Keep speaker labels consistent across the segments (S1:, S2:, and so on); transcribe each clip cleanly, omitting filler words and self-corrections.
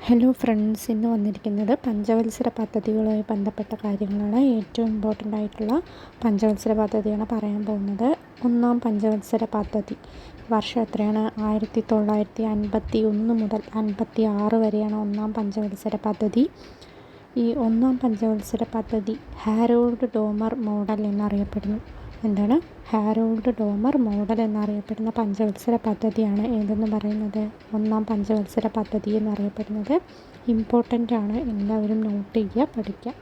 S1: Hello friends, ഇന്ന് വന്നിരിക്കുന്നത് പഞ്ചവത്സര പദ്ധതികളുമായി ബന്ധപ്പെട്ട കാര്യങ്ങളാണ്. ഏറ്റവും ഇമ്പോർട്ടൻ്റ് ആയിട്ടുള്ള പഞ്ചവത്സര പദ്ധതിയാണ് പറയാൻ പോകുന്നത്. ഒന്നാം പഞ്ചവത്സര പദ്ധതി വർഷം എത്രയാണ്? 1951 മുതൽ 56 വരെയാണ് ഒന്നാം പഞ്ചവത്സര പദ്ധതി. ഈ ഒന്നാം പഞ്ചവത്സര പദ്ധതി ഹാരോൾഡ് ഡോമർ മോഡൽ എന്നറിയപ്പെടുന്നു. എന്താണ്? ഹാരോൾഡ് ഡോമർ മോഡൽ എന്നറിയപ്പെടുന്ന പഞ്ചവത്സര പദ്ധതിയാണ് ഏതെന്ന് പറയുന്നത് ഒന്നാം പഞ്ചവത്സര പദ്ധതി എന്നറിയപ്പെടുന്നത്. ഇമ്പോർട്ടൻ്റ് ആണ്, എല്ലാവരും നോട്ട് ചെയ്യുക, പഠിക്കുക.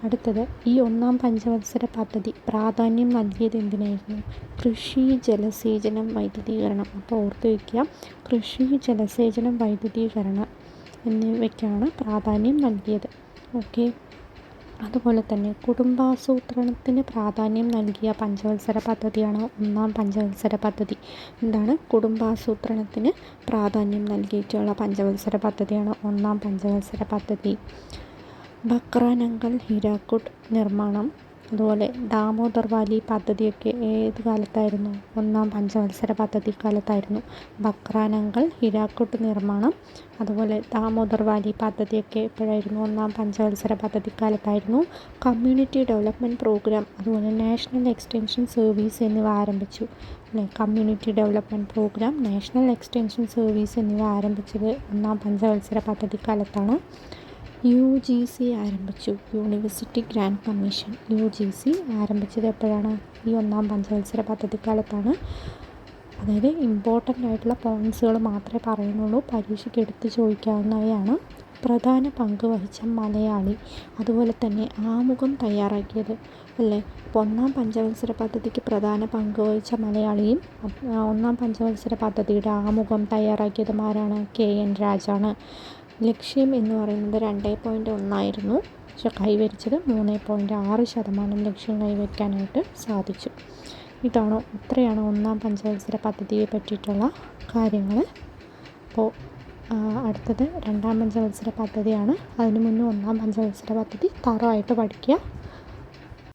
S1: അടുത്തത്, ഈ ഒന്നാം പഞ്ചവത്സര പദ്ധതി പ്രാധാന്യം നൽകിയത് എന്തിനായിരുന്നു? കൃഷി, ജലസേചനം, വൈദ്യുതീകരണം. അപ്പോൾ ഓർത്ത് വയ്ക്കുക, കൃഷി, ജലസേചനം, വൈദ്യുതീകരണം എന്നിവയ്ക്കാണ് പ്രാധാന്യം നൽകിയത്. ഓക്കെ. അതുപോലെ തന്നെ കുടുംബാസൂത്രണത്തിന് പ്രാധാന്യം നൽകിയ പഞ്ചവത്സര പദ്ധതിയാണ് ഒന്നാം പഞ്ചവത്സര പദ്ധതി. എന്താണ്? കുടുംബാസൂത്രണത്തിന് പ്രാധാന്യം നൽകിയിട്ടുള്ള പഞ്ചവത്സര പദ്ധതിയാണ് ഒന്നാം പഞ്ചവത്സര പദ്ധതി. ബക്രാനങ്കൽ ഹീരാക്കുഡ് നിർമ്മാണം, അതുപോലെ ദാമോദർ വാലി പദ്ധതിയൊക്കെ ഏത് കാലത്തായിരുന്നു? ഒന്നാം പഞ്ചവത്സര പദ്ധതി കാലത്തായിരുന്നു. ബക്രാനങ്കൽ ഹീരാക്കുഡ് നിർമ്മാണം, അതുപോലെ ദാമോദർ വാലി പദ്ധതിയൊക്കെ എപ്പോഴായിരുന്നു? ഒന്നാം പഞ്ചവത്സര പദ്ധതി കാലത്തായിരുന്നു. കമ്മ്യൂണിറ്റി ഡെവലപ്മെൻറ്റ് പ്രോഗ്രാം, അതുപോലെ നാഷണൽ എക്സ്റ്റൻഷൻ സർവീസ് എന്നിവ ആരംഭിച്ചു. അല്ലേ? Community development programme, national extension service എന്നിവ ആരംഭിച്ചത് ഒന്നാം പഞ്ചവത്സര പദ്ധതി കാലത്താണ്. UGC ആരംഭിച്ചു. University grant commission. UGC ആരംഭിച്ചത് എപ്പോഴാണ്? ഈ ഒന്നാം പഞ്ചവത്സര പദ്ധതിക്കാലത്താണ്. അതായത് ഇമ്പോർട്ടൻ്റ് ആയിട്ടുള്ള പോയിൻറ്റ്സുകൾ മാത്രമേ പറയുന്നുള്ളൂ, പരീക്ഷയ്ക്ക് എടുത്ത് ചോദിക്കാവുന്നവയാണ്. പ്രധാന പങ്ക് വഹിച്ച മലയാളി, അതുപോലെ തന്നെ ആമുഖം തയ്യാറാക്കിയത്. അല്ലേ? അപ്പോൾ ഒന്നാം പഞ്ചവത്സര പദ്ധതിക്ക് പ്രധാന പങ്ക് വഹിച്ച മലയാളിയും ഒന്നാം പഞ്ചവത്സര പദ്ധതിയുടെ ആമുഖം തയ്യാറാക്കിയതും ആരാണ്? KN രാജാണ്. ലക്ഷ്യം എന്ന് പറയുന്നത് 2.1 ആയിരുന്നു. പക്ഷെ കൈവരിച്ചത് 3.6% ലക്ഷ്യം കൈവരിക്കാനായിട്ട് സാധിച്ചു. ഇത്രയാണ് ഒന്നാം പഞ്ചവത്സര പദ്ധതിയെ പറ്റിയിട്ടുള്ള കാര്യങ്ങൾ. അപ്പോൾ അടുത്തത് രണ്ടാം പഞ്ചവത്സര പദ്ധതിയാണ്. അതിനു മുന്നേ ഒന്നാം പഞ്ചവത്സര പദ്ധതി തറവായിട്ട് പഠിക്കുക.